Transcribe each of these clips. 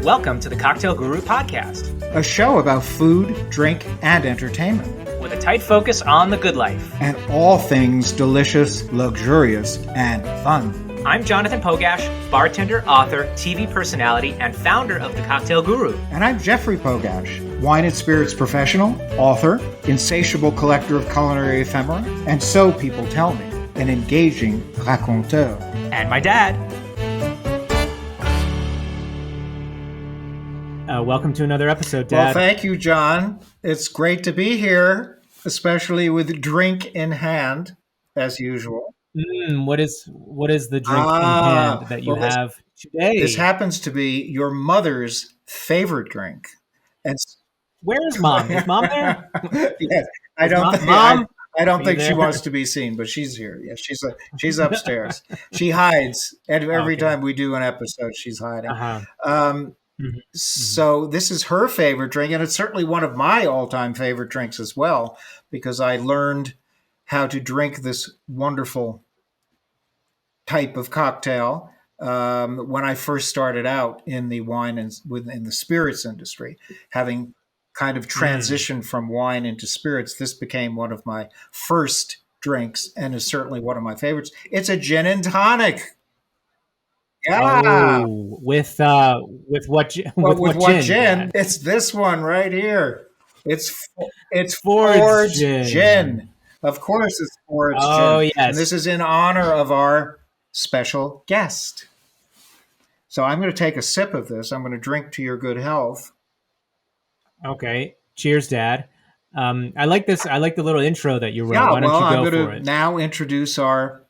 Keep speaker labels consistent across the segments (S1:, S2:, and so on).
S1: Welcome to the Cocktail Guru Podcast,
S2: a show about food, drink, and entertainment,
S1: with a tight focus on the good life,
S2: and all things delicious, luxurious, and fun.
S1: I'm Jonathan Pogash, bartender, author, TV personality, and founder of the Cocktail Guru.
S2: And I'm Jeffrey Pogash, wine and spirits professional, author, insatiable collector of culinary ephemera, and so people tell me, an engaging raconteur.
S1: And my dad. Welcome to another episode, Dad.
S2: Well, thank you, John. It's great to be here, especially with drink in hand, as usual.
S1: What is the drink in hand that you have today?
S2: This happens to be your mother's favorite drink. And
S1: where is Mom? Is Mom there?
S2: Yes, I don't think she wants to be seen, but she's here. Yes, she's upstairs. She hides, and every time we do an episode, she's hiding. So this is her favorite drink, and it's certainly one of my all-time favorite drinks as well, because I learned how to drink this wonderful type of cocktail when I first started out in the wine and in the spirits industry. Having kind of transitioned from wine into spirits, this became one of my first drinks and is certainly one of my favorites. It's a gin and tonic. Yeah.
S1: Oh, with what gin?
S2: It's this one right here. It's Ford's gin. Of course, it's Ford's gin.
S1: Oh, yes.
S2: And this is in honor of our special guest. So I'm going to take a sip of this. I'm going to drink to your good health.
S1: Okay. Cheers, Dad. I like this. I like the little intro that you wrote.
S2: Yeah,
S1: Why don't you go
S2: I'm
S1: for
S2: going to
S1: it?
S2: now introduce our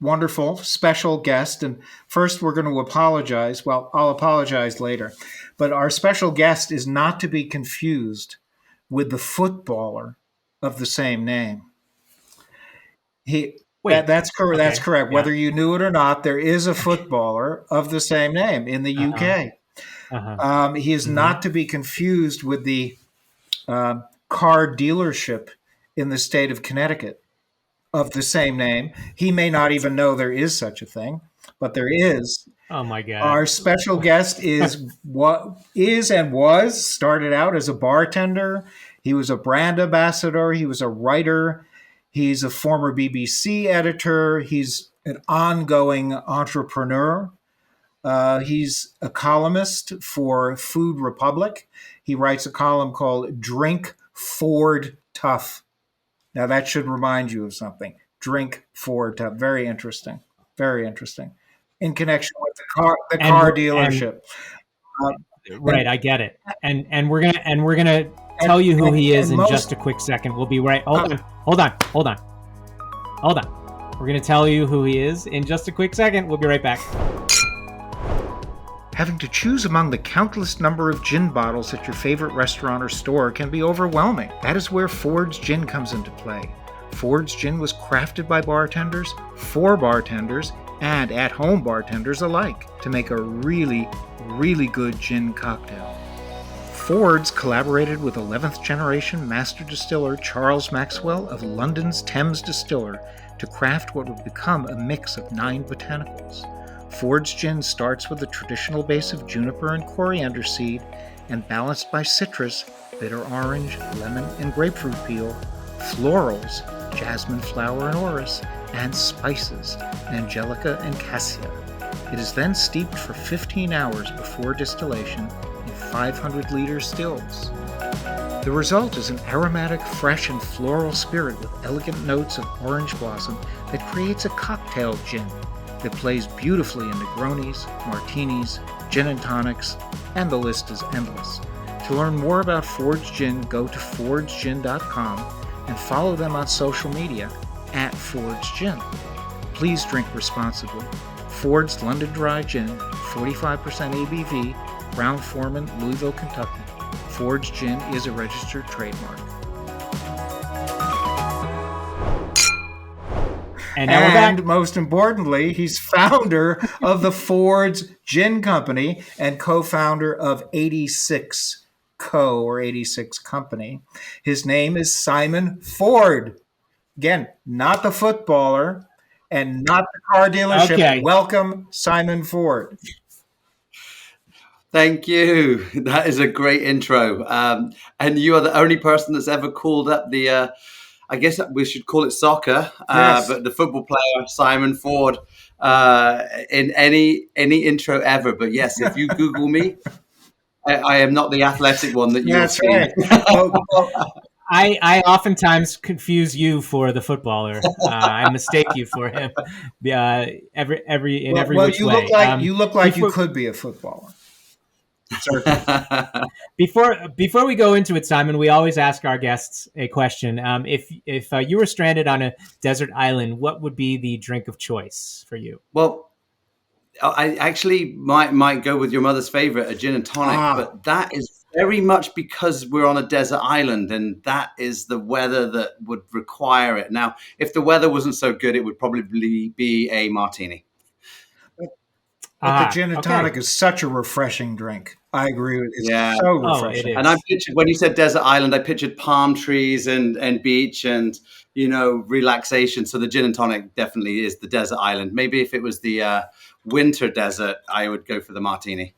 S2: wonderful special guest. And first, we're going to apologize. Well, I'll apologize later. But our special guest is not to be confused with the footballer of the same name. That's correct. Okay. That's correct. Yeah. Whether you knew it or not, there is a footballer of the same name in the UK. He is not to be confused with the car dealership in the state of Connecticut of the same name. He may not even know there is such a thing, but there is.
S1: Oh my God.
S2: Our special guest is and was started out as a bartender. He was a brand ambassador. He was a writer. He's a former BBC editor. He's an ongoing entrepreneur. He's a columnist for Food Republic. He writes a column called Drink Ford Tough. Now, that should remind you of something. Drink Ford Tough. Very interesting. Very interesting. In connection with the car dealership.
S1: Right, I get it. And we're gonna tell you who he is in just a quick second. We'll be right. Hold on. We're gonna tell you who he is in just a quick second. We'll be right back.
S2: Having to choose among the countless number of gin bottles at your favorite restaurant or store can be overwhelming. That is where Ford's Gin comes into play. Ford's Gin was crafted by bartenders, for bartenders, and at-home bartenders alike to make a really, really good gin cocktail. Ford's collaborated with 11th generation master distiller Charles Maxwell of London's Thames Distiller to craft what would become a mix of 9 botanicals. Ford's Gin starts with a traditional base of juniper and coriander seed and balanced by citrus, bitter orange, lemon, and grapefruit peel, florals, jasmine flower and orris, and spices, angelica and cassia. It is then steeped for 15 hours before distillation in 500-liter stills. The result is an aromatic, fresh, and floral spirit with elegant notes of orange blossom that creates a cocktail gin that plays beautifully in Negronis, martinis, gin and tonics, and the list is endless. To learn more about Ford's Gin, go to fordsgin.com and follow them on social media at Ford's Gin. Please drink responsibly. Ford's London Dry Gin, 45% ABV, Brown-Forman, Louisville, Kentucky. Ford's Gin is a registered trademark. And most importantly, he's founder of the Ford's Gin Company and co-founder of 86 Co. or 86 Company. His name is Simon Ford. Again, not the footballer and not the car dealership. Okay. Welcome, Simon Ford.
S3: Thank you. That is a great intro. And you are the only person that's ever called up the, I guess we should call it soccer,
S2: Yes.
S3: but the football player, Simon Ford, in any intro ever. But yes, if you Google me, I am not the athletic one that you'll
S2: That's
S3: see.
S2: right. Well,
S1: I oftentimes confuse you for the footballer. I mistake you for him. Every which
S2: you
S1: way.
S2: look like you
S1: before,
S2: could be a footballer. Certainly.
S1: Before we go into it, Simon, we always ask our guests a question. If you were stranded on a desert island, what would be the drink of choice for you?
S3: Well, I actually might go with your mother's favorite, a gin and tonic, but that is very much because we're on a desert island, and that is the weather that would require it. Now, if the weather wasn't so good, it would probably be a martini.
S2: But the gin and tonic is such a refreshing drink. I agree with you. It's so refreshing.
S1: It
S3: and I pictured, when you said desert island, I pictured palm trees and beach and, relaxation. So the gin and tonic definitely is the desert island. Maybe if it was the winter desert, I would go for the martini.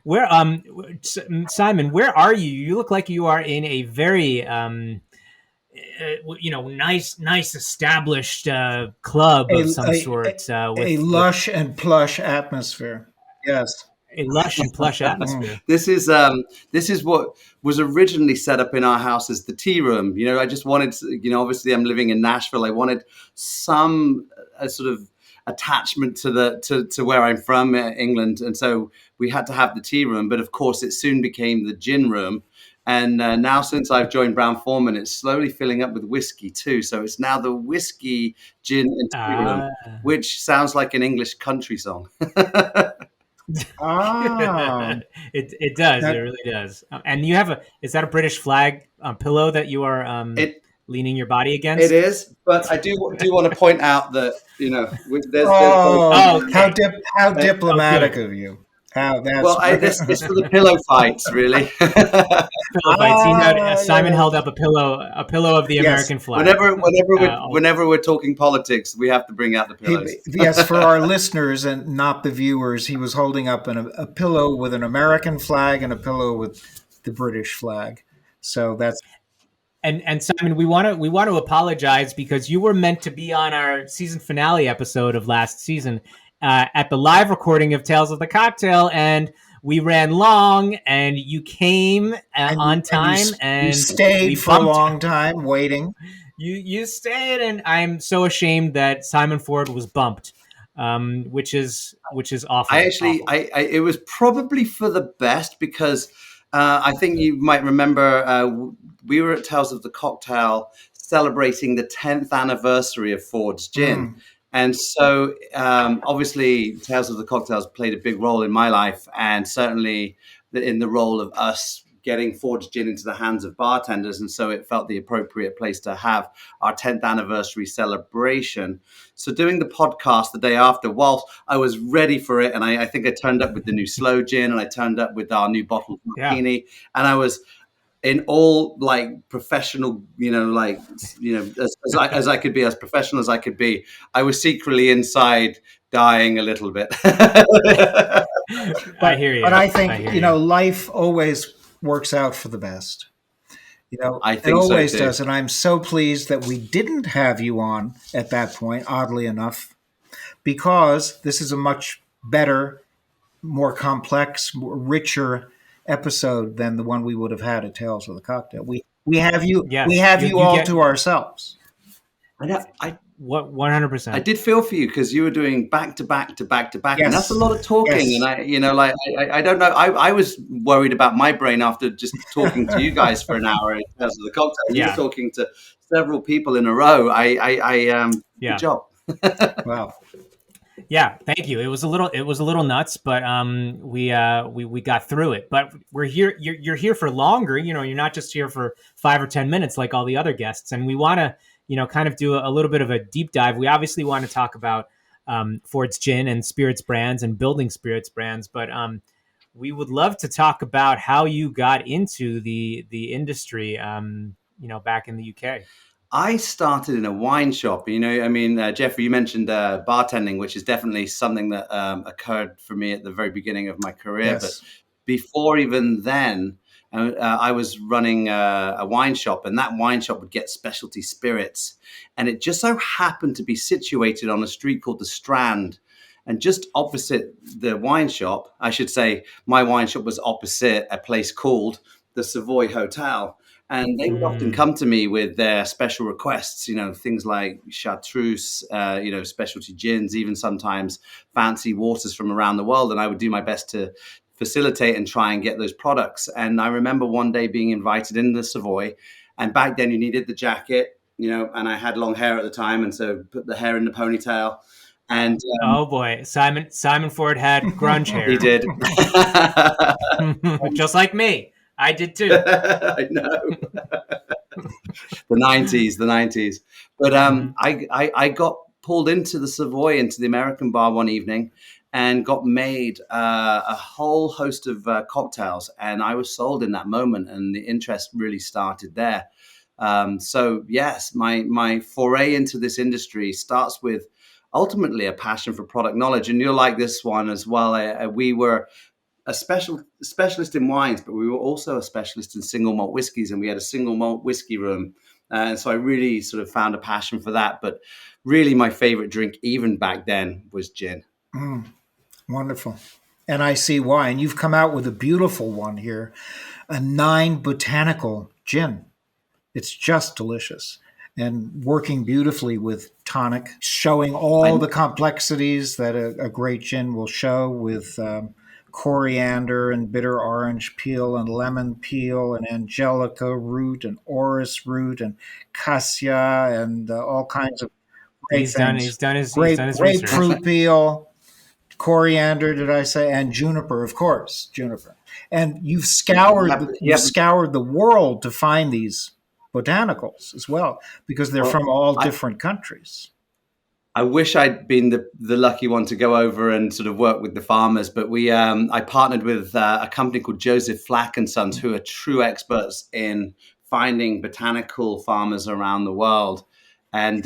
S1: Where, Simon, where are you? You look like you are in a very, nice established club of some sort. With
S2: a lush and plush atmosphere. Yes.
S1: A lush and plush atmosphere.
S3: This is what was originally set up in our house as the tea room. I just wanted, obviously I'm living in Nashville. I wanted some sort of attachment to where I'm from, England, and so we had to have the tea room. But of course, it soon became the gin room. And now, since I've joined Brown-Forman, it's slowly filling up with whiskey too. So it's now the whiskey, gin, and tea room, which sounds like an English country song.
S1: It does. It really does. And you have is that a British flag pillow that you are leaning your body against?
S3: It is, but I do want to point out that
S2: how diplomatic of you.
S3: It's for the pillow fights, really.
S1: Pillow fights. Simon held up a pillow of the American flag.
S3: Whenever we're talking politics, we have to bring out the pillows.
S2: Yes, for our listeners and not the viewers, he was holding up a pillow with an American flag and a pillow with the British flag. So that's.
S1: And Simon, we want to apologize because you were meant to be on our season finale episode of last season. At the live recording of Tales of the Cocktail, and we ran long, and you came on time, and
S2: you stayed for a long time waiting.
S1: You stayed, and I'm so ashamed that Simon Ford was bumped, which is awful.
S3: It was probably for the best because I think you might remember we were at Tales of the Cocktail celebrating the 10th anniversary of Ford's Gin. And so, obviously, Tales of the Cocktails played a big role in my life, and certainly in the role of us getting Ford's Gin into the hands of bartenders. And so it felt the appropriate place to have our 10th anniversary celebration. So doing the podcast the day after, whilst I was ready for it, and I think I turned up with the new slow gin, and I turned up with our new bottled martini, and I was in all professional, as I could be, as professional as I could be. I was secretly inside dying a little bit.
S1: I hear you.
S2: But I think, life always works out for the best.
S3: I think
S2: it always
S3: so too.
S2: does. And I'm so pleased that we didn't have you on at that point, oddly enough, because this is a much better, more complex, more richer episode than the one we would have had at Tales of the Cocktail. We have you. Yes. We have you all to ourselves.
S3: I know.
S1: 100%.
S3: I did feel for you because you were doing back to back to back to back, and that's a lot of talking.
S2: Yes.
S3: And I don't know. I was worried about my brain after just talking to you guys for an hour in Tales of the Cocktail. You were talking to several people in a row. Good job.
S2: Wow.
S1: Yeah, thank you. It was a little nuts, but we got through it. But we're here. You're here for longer. You're not just here for 5 or 10 minutes like all the other guests. And we want to, kind of do a little bit of a deep dive. We obviously want to talk about Ford's Gin and spirits brands and building spirits brands, but we would love to talk about how you got into the industry. Back in the UK.
S3: I started in a wine shop. Jeffrey, you mentioned bartending, which is definitely something that occurred for me at the very beginning of my career.
S2: Yes.
S3: But before even then, I was running a wine shop, and that wine shop would get specialty spirits. And it just so happened to be situated on a street called the Strand. And just opposite the wine shop, I should say, my wine shop was opposite a place called the Savoy Hotel. And they would often come to me with their special requests, things like chartreuse, specialty gins, even sometimes fancy waters from around the world. And I would do my best to facilitate and try and get those products. And I remember one day being invited in the Savoy. And back then you needed the jacket, and I had long hair at the time. And so put the hair in the ponytail. And
S1: oh boy, Simon Ford had grunge hair.
S3: He did.
S1: Just like me. I did too.
S3: I know. the 90s. But I got pulled into the Savoy, into the American bar one evening, and got made a whole host of cocktails. And I was sold in that moment, and the interest really started there. So yes, my foray into this industry starts with ultimately a passion for product knowledge. And you're like this one as well. We were a specialist in wines, but we were also a specialist in single malt whiskies, and we had a single malt whiskey room. And so I really sort of found a passion for that. But really my favorite drink, even back then, was gin.
S2: Wonderful. And I see why. And you've come out with a beautiful one here, a 9 botanical gin. It's just delicious and working beautifully with tonic, showing all the complexities that a great gin will show with coriander and bitter orange peel and lemon peel and angelica root and orris root and cassia and all kinds of great things.
S1: He's done his
S2: grapefruit peel, coriander, did I say, and juniper, of course, juniper. And you've scoured the world to find these botanicals as well, because they're from all different countries.
S3: I wish I'd been the lucky one to go over and sort of work with the farmers, but I partnered with a company called Joseph Flack and Sons, who are true experts in finding botanical farmers around the world, and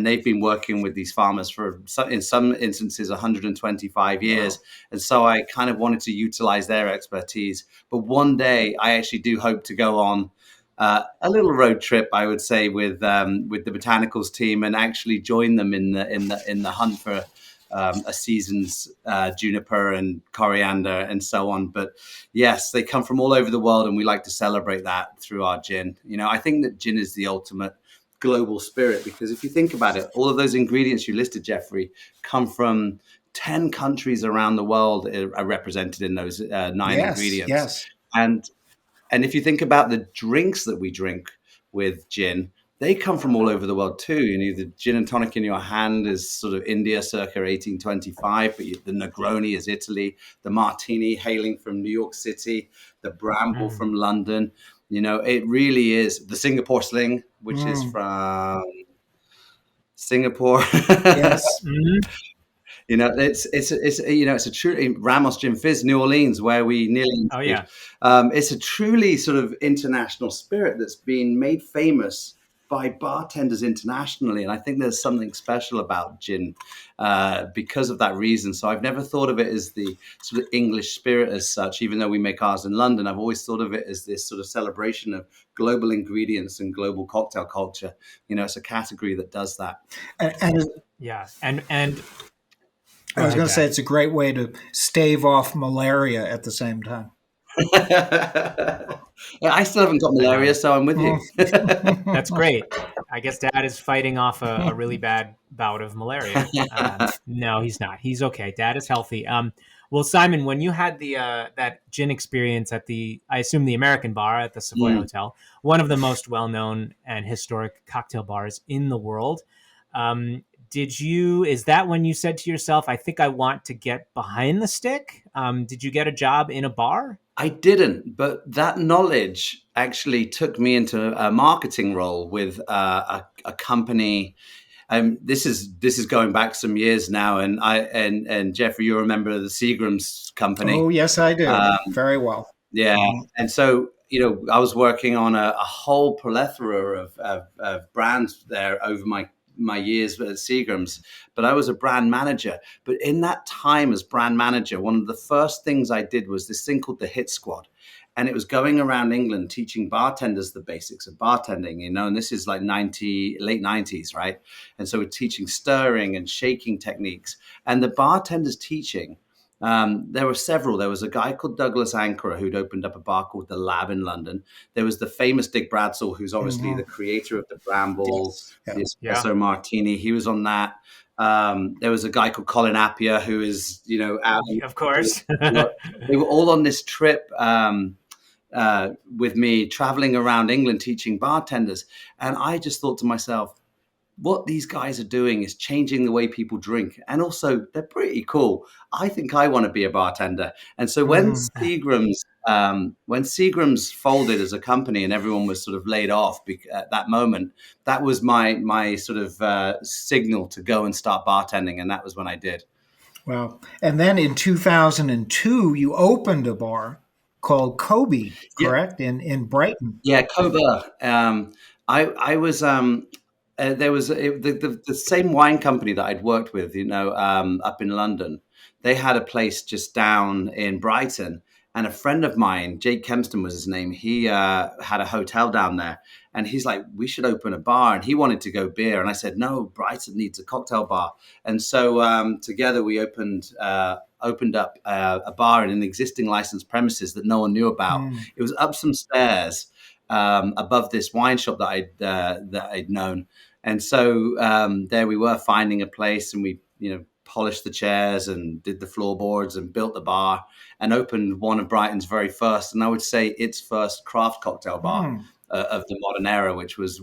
S3: they've been working with these farmers for, in some instances, 125 years. Wow. And so I kind of wanted to utilize their expertise. But one day, I actually do hope to go on a little road trip, I would say, with the botanicals team, and actually join them in the hunt for a season's juniper and coriander and so on. But yes, they come from all over the world, and we like to celebrate that through our gin. I think that gin is the ultimate global spirit, because if you think about it, all of those ingredients you listed, Jeffrey, come from 10 countries around the world are represented in those 9 ingredients.
S2: Yes.
S3: And if you think about the drinks that we drink with gin, they come from all over the world too. The gin and tonic in your hand is sort of India circa 1825, but the Negroni is Italy, the Martini hailing from New York City, the Bramble from London. It really is the Singapore Sling, which is from Singapore.
S2: Yes.
S3: It's a truly Ramos Gin Fizz, New Orleans, where we nearly.
S1: Oh yeah.
S3: It's a truly sort of international spirit that's been made famous by bartenders internationally, and I think there's something special about gin because of that reason. So I've never thought of it as the sort of English spirit as such, even though we make ours in London. I've always thought of it as this sort of celebration of global ingredients and global cocktail culture. It's a category that does that.
S1: And
S2: I was going to say it's a great way to stave off malaria at the same time.
S3: I still haven't got malaria, so I'm with you.
S1: That's great. I guess Dad is fighting off a really bad bout of malaria. No, he's not. He's okay. Dad is healthy. Well, Simon, when you had that gin experience at I assume the American bar at the Savoy Hotel, one of the most well-known and historic cocktail bars in the world, is that when you said to yourself, I think I want to get behind the stick? Did you get a job in a bar?
S3: I didn't, but that knowledge actually took me into a marketing role with a company. This is going back some years now, and Jeffrey, you remember the Seagram's company?
S2: Oh yes, I do, very well.
S3: Yeah, and so I was working on a whole plethora of brands there over my years at Seagram's, but I was a brand manager. But in that time as brand manager, one of the first things I did was this thing called the Hit Squad. And it was going around England teaching bartenders the basics of bartending, and this is like late 90s, right? And so we're teaching stirring and shaking techniques. And the bartenders teaching, there were several. There was a guy called Douglas Ankara who'd opened up a bar called The Lab in London. There was the famous Dick Bradsell, who's obviously the creator of the Bramble, the Espresso Martini. He was on that. There was a guy called Colin Appiah who is, out.
S1: Of course.
S3: They were all on this trip with me, traveling around England teaching bartenders. And I just thought to myself, what these guys are doing is changing the way people drink. And also, they're pretty cool. I think I want to be a bartender. And so when Seagram's folded as a company and everyone was sort of laid off at that moment, that was my sort of signal to go and start bartending. And that was when I did.
S2: Wow. And then in 2002, you opened a bar called Kobe, correct? In Brighton.
S3: Yeah, Kobe. I was there was the same wine company that I'd worked with, up in London. They had a place just down in Brighton, and a friend of mine, Jake Kempston was his name. He had a hotel down there, and he's like, "We should open a bar." And he wanted to go beer, and I said, "No, Brighton needs a cocktail bar." And so together we opened up a bar in an existing licensed premises that no one knew about. It was up some stairs above this wine shop that I'd known. And so there we were, finding a place, and we, polished the chairs and did the floorboards and built the bar and opened one of Brighton's very first, and I would say its first craft cocktail bar of the modern era, which was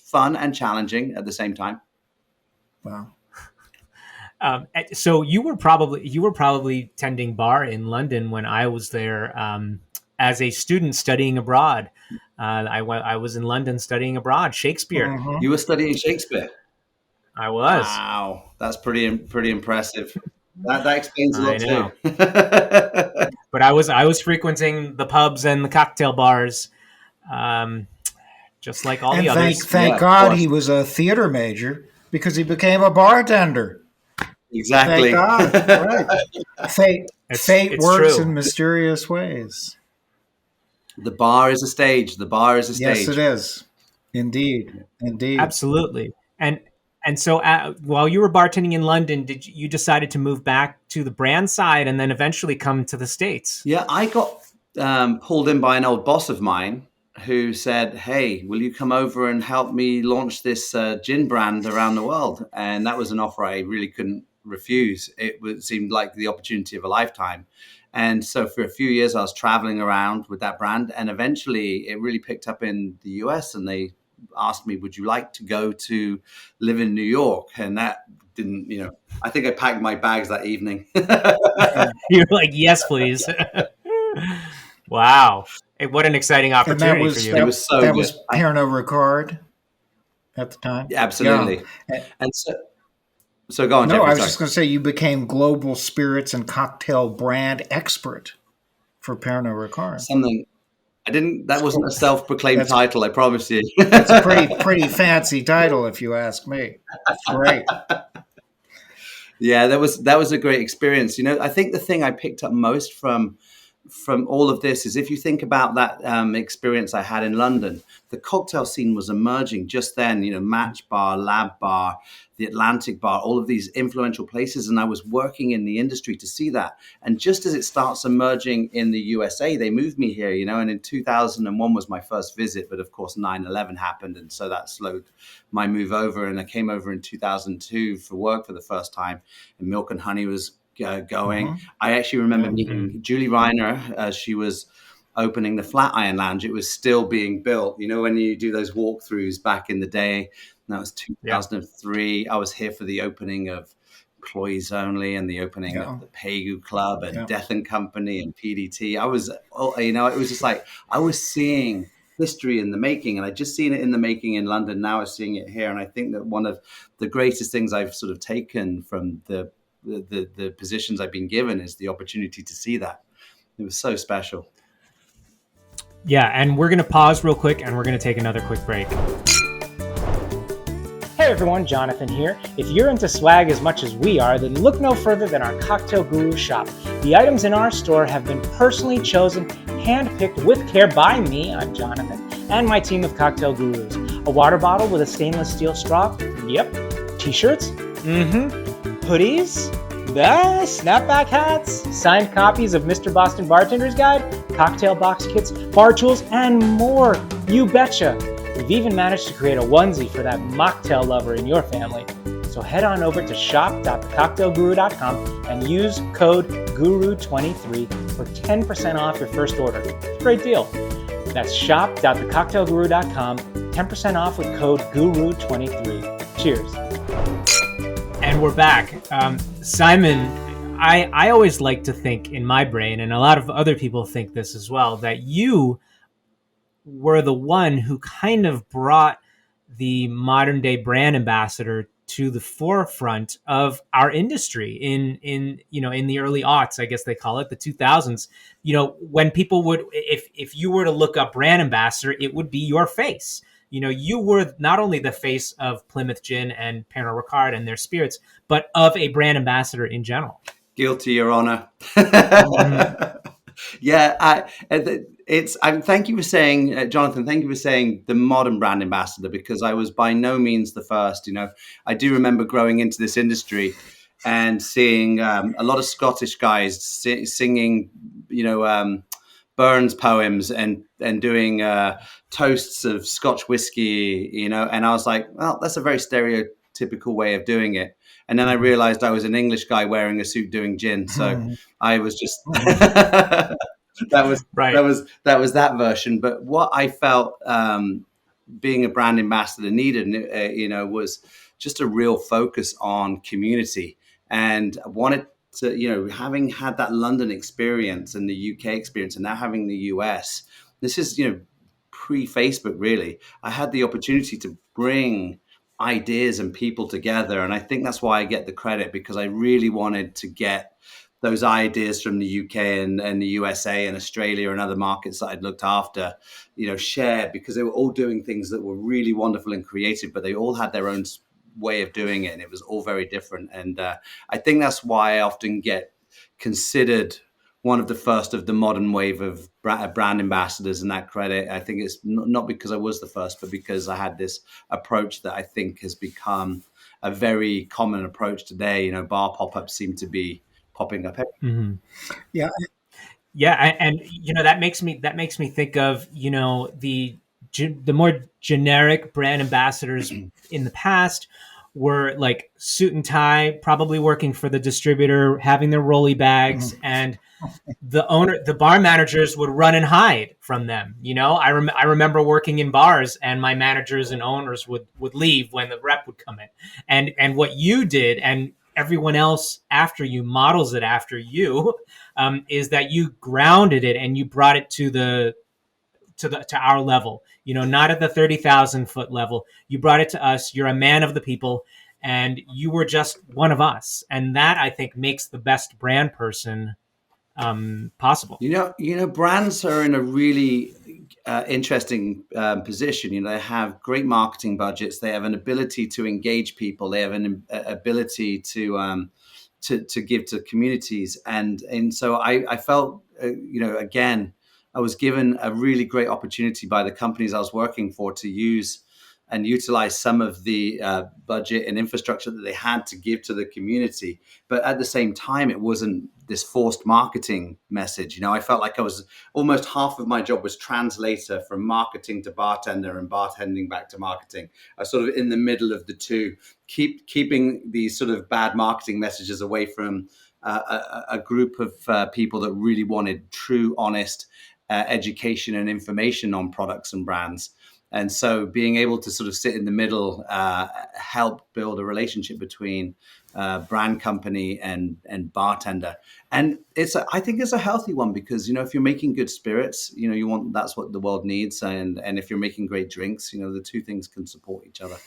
S3: fun and challenging at the same time.
S2: Wow.
S1: So you were probably tending bar in London when I was there as a student studying abroad. I was in London studying abroad, Shakespeare.
S3: You were studying Shakespeare?
S1: I was.
S3: Wow, that's pretty impressive. That explains a lot too.
S1: But I was frequenting the pubs and the cocktail bars, just like all the others.
S2: Thank God he was a theater major, because he became a bartender.
S3: Exactly.
S2: Thank God. Right. Fate works in mysterious ways.
S3: The bar is a stage.
S2: Yes, it is. Indeed.
S1: Absolutely. And so while you were bartending in London, you decided to move back to the brand side and then eventually come to the States?
S3: Yeah, I got pulled in by an old boss of mine who said, "Hey, will you come over and help me launch this gin brand around the world?" And that was an offer I really couldn't refuse. It seemed like the opportunity of a lifetime. And so for a few years, I was traveling around with that brand. And eventually it really picked up in the US, and they asked me, "Would you like to go to live in New York?" And that didn't, I think I packed my bags that evening.
S1: You're like, "Yes, please." Wow. What an exciting opportunity for you.
S2: That was Pernod Ricard at the time?
S3: Yeah, absolutely. Yeah. And so go on, Jeffrey.
S2: I was just going to say, you became global spirits and cocktail brand expert for Pernod Ricard.
S3: That wasn't a self-proclaimed title, I promise you.
S2: It's a pretty fancy title, if you ask me. Great.
S3: Yeah, that was a great experience. I think the thing I picked up most from all of this is, if you think about that experience I had in London, the cocktail scene was emerging just then, Match Bar, Lab Bar, the Atlantic Bar, all of these influential places. And I was working in the industry to see that. And just as it starts emerging in the USA, they moved me here, and in 2001 was my first visit. But of course, 9/11 happened. And so that slowed my move over. And I came over in 2002 for work for the first time. And Milk and Honey was going. I actually remember meeting Julie Reiner as she was opening the Flatiron Lounge. It was still being built. When you do those walkthroughs back in the day, and that was 2003. I was here for the opening of Employees Only and the opening of the Pegu Club and Death and Company and PDT. I was, it was just like I was seeing history in the making, and I'd just seen it in the making in London. Now I was seeing it here, and I think that one of the greatest things I've sort of taken from the positions I've been given is the opportunity to see that. It was so special.
S1: Yeah, and we're going to pause real quick and we're going to take another quick break. Hey everyone, Jonathan here. If you're into swag as much as we are, then look no further than our Cocktail Guru shop. The items in our store have been personally chosen, handpicked with care by me, I'm Jonathan, and my team of Cocktail Gurus. A water bottle with a stainless steel straw? Yep. T-shirts? Hoodies? Snapback hats? Signed copies of Mr. Boston Bartender's Guide? Cocktail box kits? Bar tools? And more! You betcha! We've even managed to create a onesie for that mocktail lover in your family. So head on over to shop.thecocktailguru.com and use code GURU23 for 10% off your first order. It's a great deal. That's shop.thecocktailguru.com, 10% off with code GURU23. Cheers. And we're back. Simon, I always like to think in my brain, and a lot of other people think this as well, that you were the one who kind of brought the modern day brand ambassador to the forefront of our industry in the early aughts, I guess they call it, the 2000s. When people would, if you were to look up brand ambassador, it would be your face. You were not only the face of Plymouth Gin and Pernod Ricard and their spirits, but of a brand ambassador in general.
S3: Guilty, Your Honor. Yeah, thank you for saying, Jonathan, thank you for saying the modern brand ambassador, because I was by no means the first. I do remember growing into this industry and seeing a lot of Scottish guys singing, Burns poems and doing toasts of Scotch whiskey, and I was like, well, that's a very stereotypical way of doing it. And then I realized I was an English guy wearing a suit doing gin. So I was just, that was that version. But what I felt being a brand ambassador needed, was just a real focus on community. And I wanted to, having had that London experience and the UK experience and now having the US, this is, pre-Facebook really, I had the opportunity to bring ideas and people together. And I think that's why I get the credit, because I really wanted to get those ideas from the UK and the USA and Australia and other markets that I'd looked after, shared, because they were all doing things that were really wonderful and creative, but they all had their own way of doing it. And it was all very different. And I think that's why I often get considered one of the first of the modern wave of brand ambassadors, and that credit, I think it's not because I was the first, but because I had this approach that I think has become a very common approach today. Bar pop-ups seem to be popping up.
S2: Mm-hmm. Yeah.
S1: And that makes me think of, the more generic brand ambassadors in the past were like suit and tie, probably working for the distributor, having their rolly bags, and the bar managers would run and hide from them. I remember working in bars, and my managers and owners would leave when the rep would come in. And what you did, and everyone else after you models it after you, is that you grounded it and you brought it to our level, not at the 30,000 foot level. You brought it to us. You're a man of the people, and you were just one of us. And that, I think, makes the best brand person possible.
S3: Brands are in a really interesting position. They have great marketing budgets. They have an ability to engage people. They have an ability to give to communities. And so I felt, again, I was given a really great opportunity by the companies I was working for to use and utilize some of the budget and infrastructure that they had to give to the community. But at the same time, it wasn't this forced marketing message. I felt like I was almost half of my job was translator from marketing to bartender and bartending back to marketing. I was sort of in the middle of the two, keeping these sort of bad marketing messages away from a group of people that really wanted true, honest education and information on products and brands. And so being able to sort of sit in the middle helped build a relationship between brand company and bartender. And I think it's a healthy one, because, if you're making good spirits, that's what the world needs. And if you're making great drinks, the two things can support each other.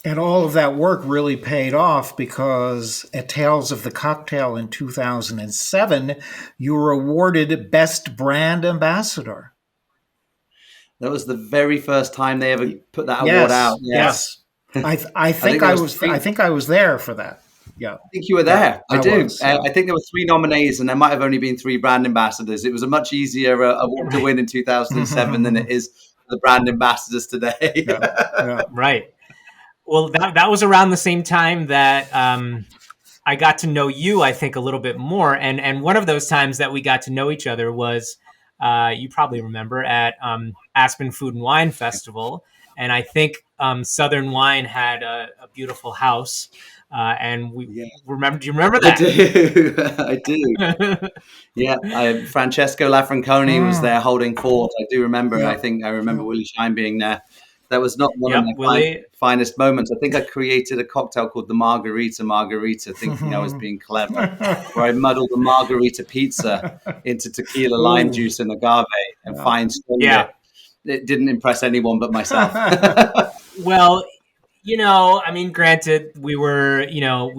S2: And all of that work really paid off, because at Tales of the Cocktail in 2007, you were awarded Best Brand Ambassador.
S3: That was the very first time they ever put that
S2: Yes,
S3: award out.
S2: yes. I think I was there for that. Yeah,
S3: I think you were there.
S2: Yeah,
S3: I do.
S2: was, yeah.
S3: I think there were 3 nominees, and there might have only been 3 brand ambassadors. It was a much easier award to win in 2007 than it is for the brand ambassadors today.
S2: Yeah.
S1: Right. Well, that was around the same time that I got to know you, I think, a little bit more. And one of those times that we got to know each other was, you probably remember, at Aspen Food and Wine Festival. And I think Southern Wine had a beautiful house. And we remember. Do you remember that?
S3: I do. Yeah, Francesco Lafranconi was there holding court. I do remember.
S2: Yeah.
S3: I remember Willie Shine being there. That was not one of my finest moments. I think I created a cocktail called the Margarita, thinking I was being clever, where I muddled the margarita pizza into tequila, lime juice, and agave, and fine stronger.
S1: Yeah.
S3: It didn't impress anyone but myself.
S1: Well, I mean, granted, we were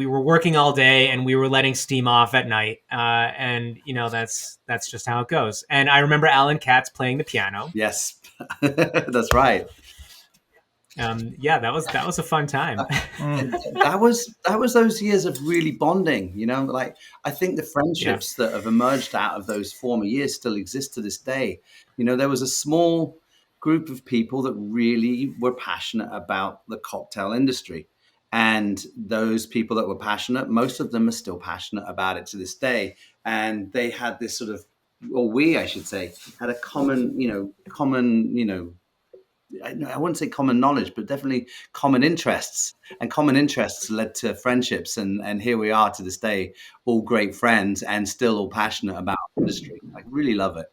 S1: working all day and we were letting steam off at night. And that's just how it goes. And I remember Alan Katz playing the piano.
S3: Yes, that's right.
S1: That was a fun time.
S3: that was those years of really bonding, like I think the friendships that have emerged out of those former years still exist to this day. There was a small group of people that really were passionate about the cocktail industry, and those people that were passionate, most of them are still passionate about it to this day. And they had this sort of, or we, I should say, had a common, I wouldn't say common knowledge, but definitely common interests. And common interests led to friendships. And here we are to this day, all great friends and still all passionate about the industry. I really love it.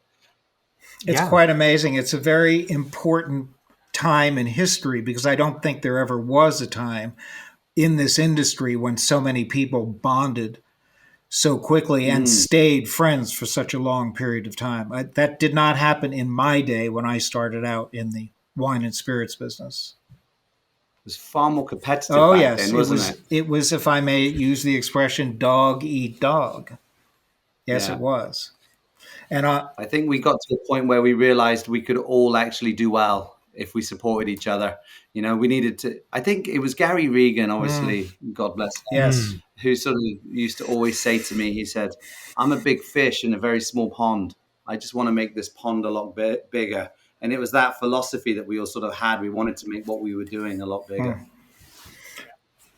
S2: It's quite amazing. It's a very important time in history, because I don't think there ever was a time in this industry when so many people bonded so quickly and stayed friends for such a long period of time. That did not happen in my day when I started out in the wine and spirits business.
S3: It was far more competitive back then, wasn't it?
S2: It was, if I may use the expression, dog eat dog. Yes, it was. And I
S3: think we got to a point where we realized we could all actually do well if we supported each other. We needed to. I think it was Gary Regan, obviously, God bless him, who sort of used to always say to me, he said, "I'm a big fish in a very small pond. I just want to make this pond a lot bigger." And it was that philosophy that we all sort of had. We wanted to make what we were doing a lot bigger.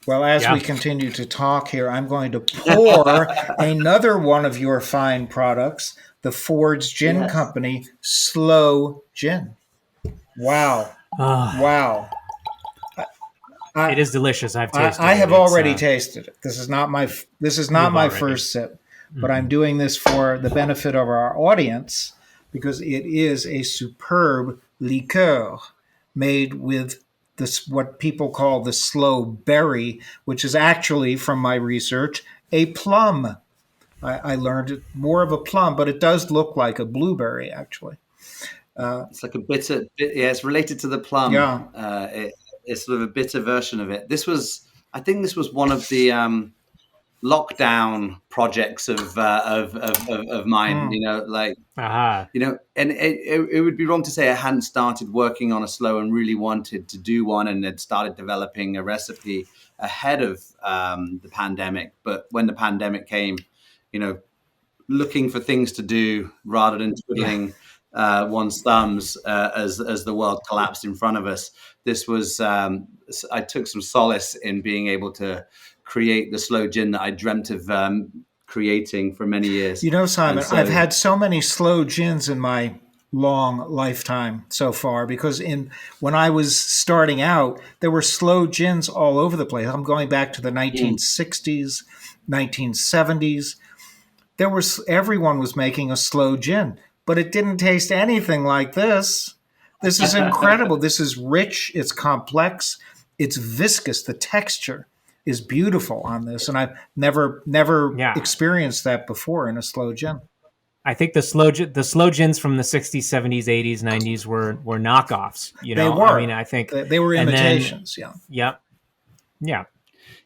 S2: Well, as we continue to talk here, I'm going to pour another one of your fine products, the Ford's Gin Company Slow Gin. Wow. Wow.
S1: It is delicious. I've tasted it.
S2: I have already tasted it. This is not my first sip, but I'm doing this for the benefit of our audience, because it is a superb liqueur made with this, what people call the slow berry, which is actually, from my research, a plum. I learned it more of a plum, but it does look like a blueberry, actually.
S3: It's like a bitter, it's related to the plum.
S2: Yeah.
S3: It's sort of a bitter version of it. I think this was one of the lockdown projects of mine, and it would be wrong to say I hadn't started working on a slow and really wanted to do one, and had started developing a recipe ahead of the pandemic. But when the pandemic came, looking for things to do rather than twiddling one's thumbs as the world collapsed in front of us. This was, I took some solace in being able to create the slow gin that I dreamt of creating for many years.
S2: Simon, I've had so many slow gins in my long lifetime so far, because when I was starting out, there were slow gins all over the place. I'm going back to the 1960s, 1970s. Everyone was making a slow gin, but it didn't taste anything like this. This is incredible. This is rich. It's complex. It's viscous. The texture is beautiful on this, and I've never experienced that before in a slow gin.
S1: I think the slow gins from the 60s, 70s, 80s, 90s were knockoffs.
S2: They were.
S1: I mean, I think
S2: they were imitations.
S1: Yeah.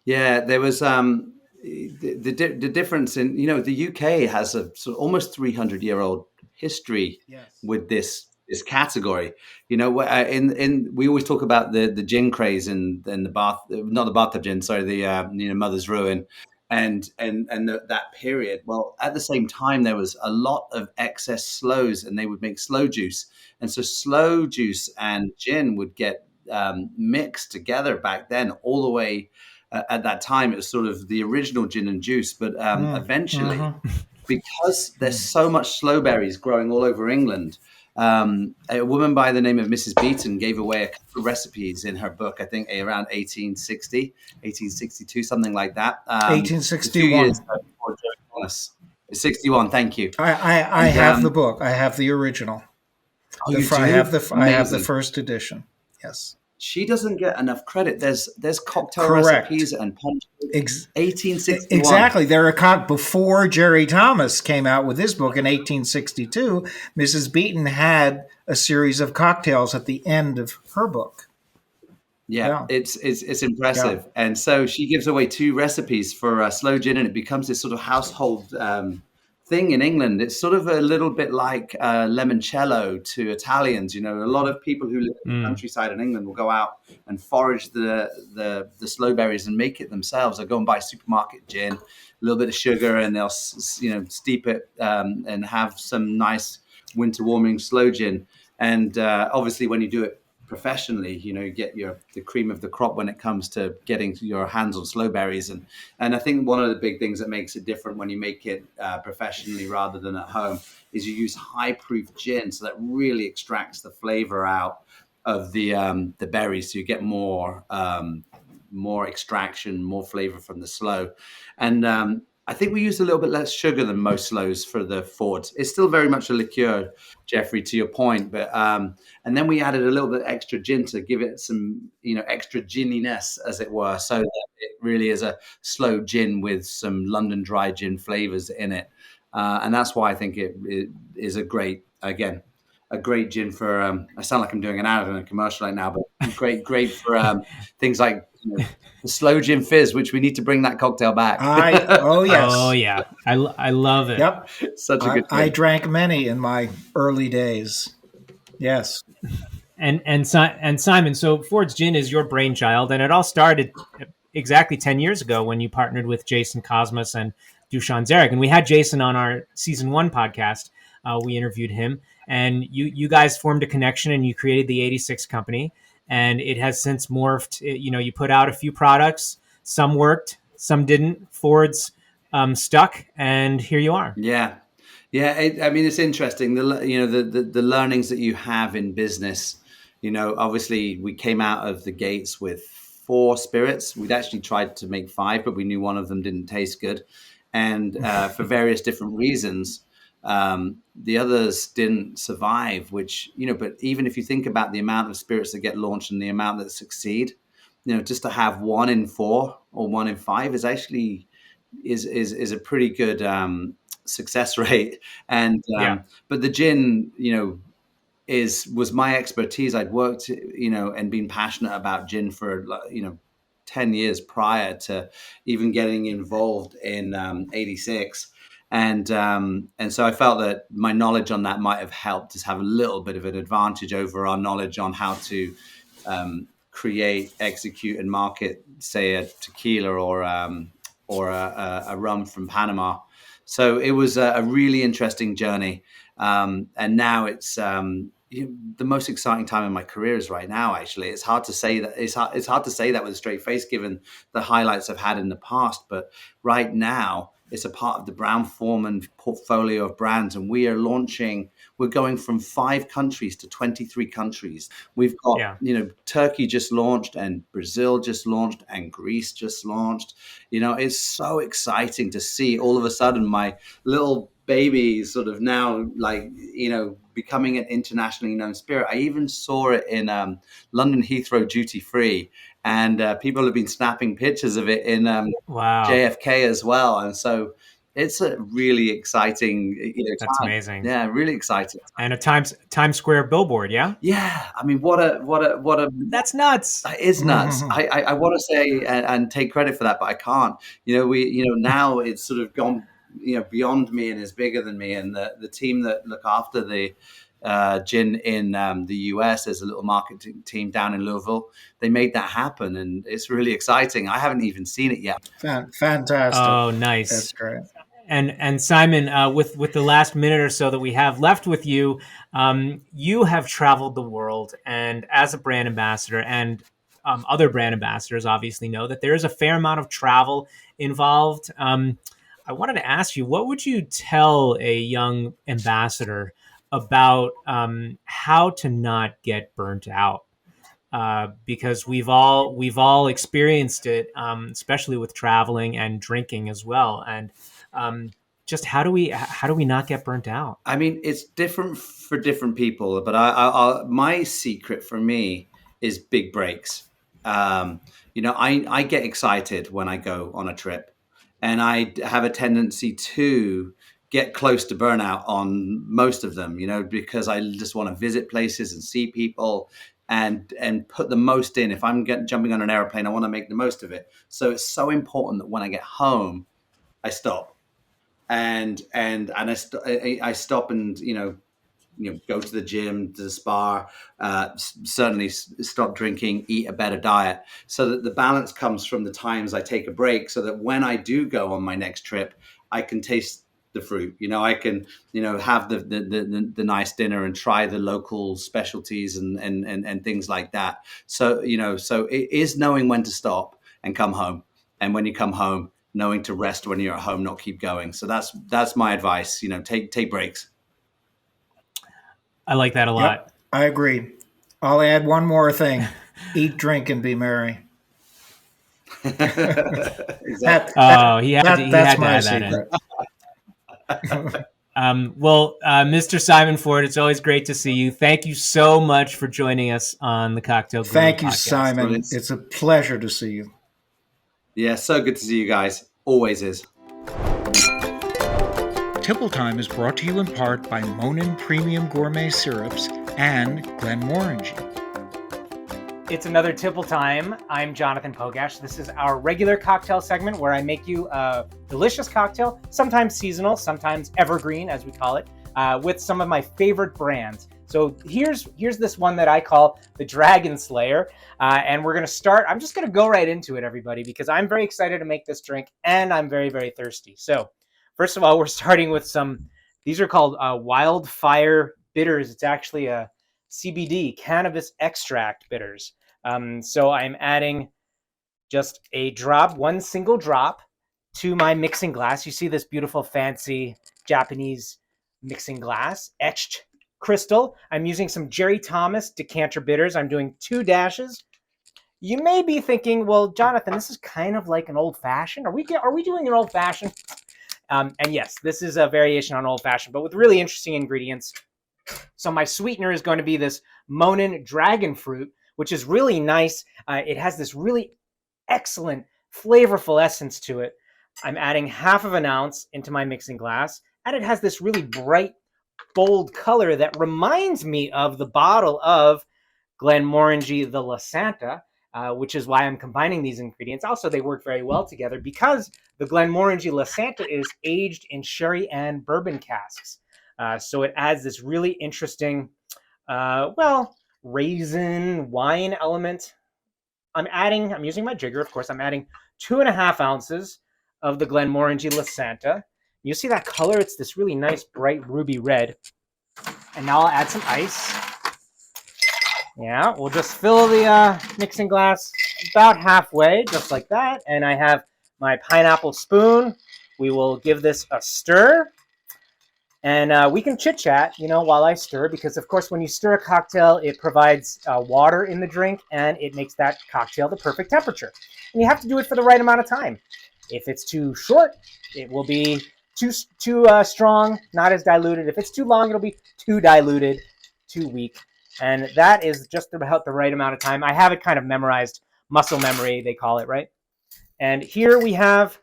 S3: There was the difference in the UK has a sort of almost 300-year-old history with this this category. In we always talk about the gin craze and the bath, not the bathtub gin, sorry, the Mother's Ruin, and that period. Well, at the same time, there was a lot of excess sloes, and they would make sloe juice, and so sloe juice and gin would get mixed together back then, all the way. At that time, it was sort of the original gin and juice, but eventually, because there's so much sloe berries growing all over England, a woman by the name of Mrs. Beeton gave away a couple of recipes in her book, I think around 1860, 1862, something like that.
S2: 1861.
S3: 61, thank you.
S2: I have the book. I have the original.
S3: Oh,
S2: I have the first edition. Yes.
S3: She doesn't get enough credit. There's cocktail
S2: Correct.
S3: recipes and punch. 1861.
S2: Exactly. Before Jerry Thomas came out with his book in 1862, Mrs. Beeton had a series of cocktails at the end of her book.
S3: Yeah. It's impressive. Yeah. And so she gives away 2 recipes for sloe gin, and it becomes this sort of household thing in England. It's sort of a little bit like limoncello to Italians. A lot of people who live in the countryside in England will go out and forage the sloe berries and make it themselves. They'll go and buy supermarket gin, a little bit of sugar, and they'll steep it and have some nice winter warming sloe gin. And obviously, when you do it professionally, you get the cream of the crop when it comes to getting your hands on sloe berries. And I think one of the big things that makes it different when you make it professionally rather than at home is you use high proof gin, so that really extracts the flavor out of the berries, so you get more extraction, more flavor from the sloe. And I think we used a little bit less sugar than most sloes for the Fords. It's still very much a liqueur, Jeffrey, to your point. But and then we added a little bit extra gin to give it some, extra ginniness, as it were, so that it really is a sloe gin with some London dry gin flavors in it. And that's why I think it is a great gin for. I sound like I'm doing an ad in a commercial right now, but great for things like the sloe gin fizz, which we need to bring that cocktail back.
S2: Yes.
S1: Oh yeah, I love it.
S2: Yep,
S3: such a good.
S2: I drank many in my early days. Yes.
S1: And Simon, so Ford's Gin is your brainchild, and it all started exactly 10 years ago when you partnered with Jason Cosmos and Dushan Zarek. And we had Jason on our season 1 podcast. We interviewed him, and you guys formed a connection, and you created the 86 company. And it has since morphed. You put out a few products. Some worked, some didn't. Ford's stuck, and here you are.
S3: Yeah. It's interesting. The learnings that you have in business. Obviously, we came out of the gates with 4 spirits. We'd actually tried to make 5, but we knew one of them didn't taste good, and for various different reasons. The others didn't survive, which, but even if you think about the amount of spirits that get launched and the amount that succeed, just to have 1 in 4 or 1 in 5 is actually is a pretty good success rate. And but the gin, was my expertise. I'd worked, and been passionate about gin for 10 years prior to even getting involved in 86. And so I felt that my knowledge on that might have helped us have a little bit of an advantage over our knowledge on how to create, execute, and market, say, a tequila or a rum from Panama. So it was a really interesting journey. And now it's the most exciting time in my career is right now. Actually, it's hard to say that. It's hard to say that with a straight face, given the highlights I've had in the past. But right now, it's a part of the Brown-Forman portfolio of brands, and we are launching. We're going from 5 countries to 23 countries. We've got, Turkey just launched, and Brazil just launched, and Greece just launched. It's so exciting to see all of a sudden my little baby sort of now, becoming an internationally known spirit. I even saw it in London Heathrow duty free. And people have been snapping pictures of it in JFK as well. And so it's a really exciting,
S1: That's
S3: time.
S1: Amazing.
S3: Yeah, really exciting.
S1: And a Times Square billboard, yeah?
S3: Yeah. I mean, what a
S1: That's nuts.
S3: It is nuts. I want to say and take credit for that, but I can't. Now it's sort of gone, beyond me and is bigger than me. And the team that look after the gin in the US. There's a little marketing team down in Louisville. They made that happen, and it's really exciting. I haven't even seen it yet.
S2: Fantastic.
S1: Oh, nice.
S2: That's great.
S1: And Simon, with the last minute or so that we have left with you, you have traveled the world, and as a brand ambassador, and other brand ambassadors obviously know that there is a fair amount of travel involved. I wanted to ask you, what would you tell a young ambassador about how to not get burnt out? Because we've all experienced it, especially with traveling and drinking as well. And just how do we not get burnt out?
S3: I mean, it's different for different people, but my secret for me is big breaks. I get excited when I go on a trip, and I have a tendency to get close to burnout on most of them, because I just want to visit places and see people and put the most in. If I'm jumping on an airplane, I want to make the most of it. So it's so important that when I get home, I stop. And I stop and go to the gym, to the spa, certainly stop drinking, eat a better diet, so that the balance comes from the times I take a break, so that when I do go on my next trip, I can taste the fruit. I can have the nice dinner and try the local specialties and things like that. So so it is knowing when to stop and come home, and when you come home, knowing to rest when you're at home, not keep going. So that's my advice. Take breaks.
S1: I like that a lot.
S2: Yep, I agree. I'll add one more thing: eat, drink, and be merry.
S3: Exactly.
S1: He had to add that in. Well, Mr. Simon Ford, it's always great to see you. Thank you so much for joining us on the Cocktail Guru
S2: Thank you,
S1: podcast.
S2: Simon.
S3: Brilliant.
S2: It's a pleasure to see you.
S3: Yeah, so good to see you guys. Always is.
S2: Tipple Time is brought to you in part by Monin Premium Gourmet Syrups and Glenmorangie.
S1: It's another Tipple Time. I'm Jonathan Pogash. This is our regular cocktail segment where I make you a delicious cocktail, sometimes seasonal, sometimes evergreen, as we call it, with some of my favorite brands. So here's this one that I call the Dragon Slayer. And we're going to start. I'm just going to go right into it, everybody, because I'm very excited to make this drink and I'm very, very thirsty. So first of all, we're starting with these are called Wildfire Bitters. It's actually a CBD, cannabis extract bitters. So I'm adding just one single drop to my mixing glass. You see this beautiful fancy Japanese mixing glass, etched crystal. I'm using some Jerry Thomas decanter bitters. I'm doing 2 dashes. You may be thinking, well, Jonathan, this is kind of like an old fashioned. Are we doing an old fashioned? And yes, this is a variation on old fashioned, but with really interesting ingredients. So my sweetener is going to be this Monin dragon fruit, which is really nice. It has this really excellent, flavorful essence to it. I'm adding 1/2 ounce into my mixing glass, and it has this really bright, bold color that reminds me of the bottle of Glenmorangie the La Santa, which is why I'm combining these ingredients. Also, they work very well together because the Glenmorangie La Santa is aged in sherry and bourbon casks. So it adds this really interesting, raisin wine element. I'm using my jigger, of course. I'm adding 2.5 ounces of the Glenmorangie La Santa. You see that color? It's this really nice, bright ruby red. And now I'll add some ice. Yeah, we'll just fill the mixing glass about halfway, just like that. And I have my pineapple spoon. We will give this a stir. And we can chit-chat, while I stir, because, of course, when you stir a cocktail, it provides water in the drink, and it makes that cocktail the perfect temperature. And you have to do it for the right amount of time. If it's too short, it will be too strong, not as diluted. If it's too long, it'll be too diluted, too weak. And that is just about the right amount of time. I have it kind of memorized, muscle memory, they call it, right? And here we have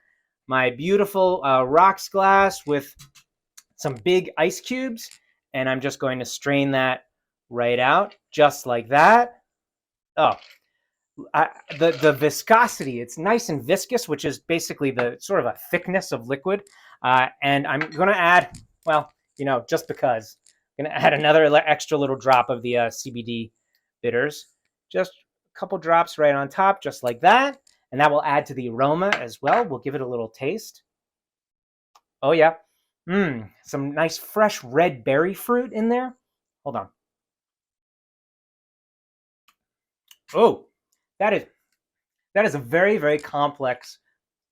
S1: my beautiful rocks glass with some big ice cubes, and I'm just going to strain that right out, just like that. Oh, the viscosity, it's nice and viscous, which is basically the sort of a thickness of liquid. And I'm going to add, just because, Going to add another extra little drop of the CBD bitters. Just a couple drops right on top, just like that. And that will add to the aroma as well. We'll give it a little taste. Oh, yeah. Some nice fresh red berry fruit in there. Hold on. Oh, that is a very, very complex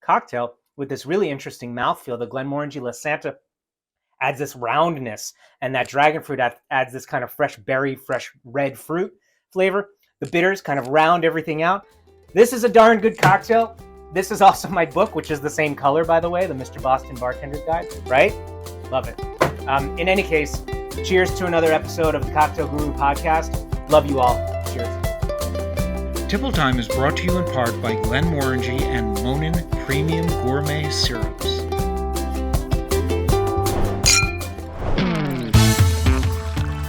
S1: cocktail with this really interesting mouthfeel. The Glenmorangie La Santa adds this roundness, and that dragon fruit adds this kind of fresh berry, fresh red fruit flavor. The bitters kind of round everything out. This is a darn good cocktail. This is also my book, which is the same color, by the way, the Mr. Boston Bartender's Guide, right? Love it. In any case, cheers to another episode of the Cocktail Guru podcast. Love you all. Cheers.
S2: Tipple Time is brought to you in part by Glenmorangie and Monin Premium Gourmet Syrups.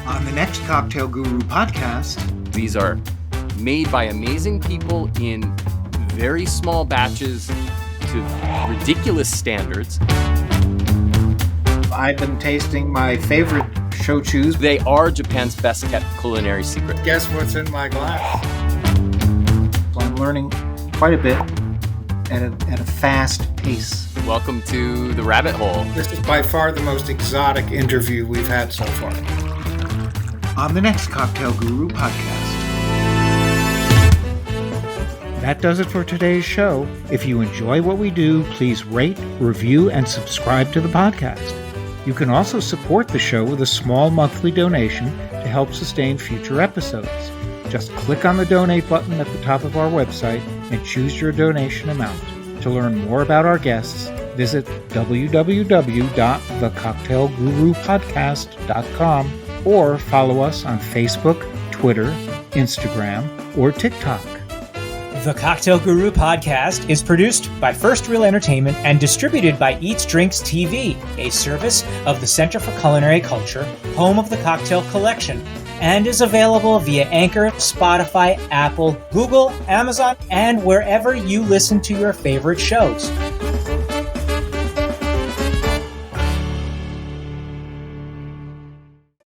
S2: On the next Cocktail Guru podcast,
S4: these are made by amazing people in very small batches to ridiculous standards.
S2: I've been tasting my favorite shochus.
S4: They are Japan's best kept culinary secret.
S2: Guess what's in my glass? So I'm learning quite a bit at a fast pace.
S4: Welcome to the rabbit hole.
S2: This is by far the most exotic interview we've had so far. On the next Cocktail Guru podcast. That does it for today's show. If you enjoy what we do, please rate, review, and subscribe to the podcast. You can also support the show with a small monthly donation to help sustain future episodes. Just click on the donate button at the top of our website and choose your donation amount. To learn more about our guests, visit www.thecocktailgurupodcast.com or follow us on Facebook, Twitter, Instagram, or TikTok.
S1: The Cocktail Guru podcast is produced by First Reel Entertainment and distributed by EatsDrinksTV, a service of the Center for Culinary Culture, home of the Cocktail Collection, and is available via Anchor, Spotify, Apple, Google, Amazon, and wherever you listen to your favorite shows.